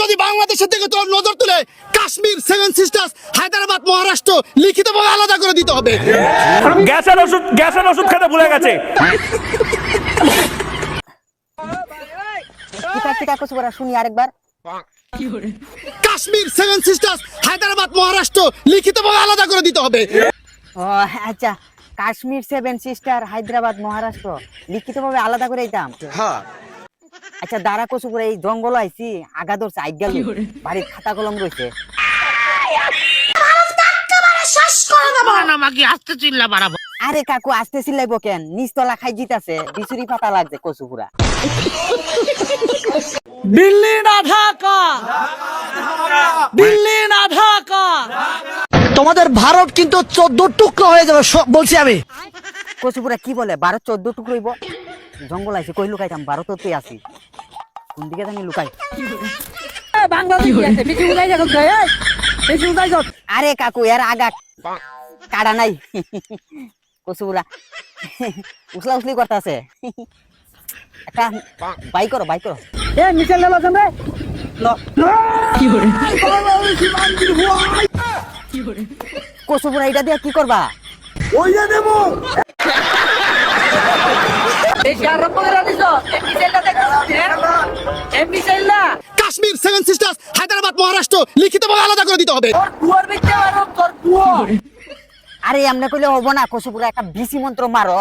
যদি বাংলাদেশের দিকে তোর নজর তুলে কাশ্মীর, সেভেন সিস্টার্স, হায়দ্রাবাদ, মহারাষ্ট্র লিখিতভাবে আলাদা করে দিতে হবে। গ্যাসের ওষুধ খেতে ভুলে গেছে। কিতা কিছু করা শুনি আরেকবার। কাশ্মীর, সেভেন সিস্টার্স, হায়দ্রাবাদ, মহারাষ্ট্র লিখিতভাবে আলাদা করে দিতে হবে। ও আচ্ছা, কাশ্মীর, সেভেন সিস্টার, হায়দ্রাবাদ, মহারাষ্ট্র লিখিতভাবে আলাদা করে দিতাম। হ্যাঁ, আচ্ছা দাঁড়া কচু করে এই জঙ্গল আইছি, আগা ধরছে আইগা বাড়ির খাতা কলম রয়েছে। আরে কাকু আস্তে চিল্লাইবো কেন, নিচতলা খাই জিতাছে, বিচুরি পাতা লাগছে কচু পুরা। দিল্লি না ঢাকা, দিল্লি না ঢাকা। তোমাদের ভারত কিন্তু 14 টুকরো হয়ে যাবে বলছি আমি। কচু পুরা কি বলে, 12-14 টুকরো হইব? জঙ্গল আইছে, কই লুকাইতাম? ভারততে আছি, কোন দিকে জানি লুকাই। আরে কাকু এর আগা কাটা নাই। কচু পুরা উসলা উসলি করতেছে। একটা বাই করো, বাই করো। কচু পুরা এটা দিয়ে কি করবা? কাশ্মীর, সেভেন সিস্টার্স, হায়দ্রাবাদ, মহারাষ্ট্র লিখিতভাবে আলাদা করে দিতে হবে। আরে এমনি কইলে হবো না কচু পুরা, একটা বিসি মন্ত্র মারো।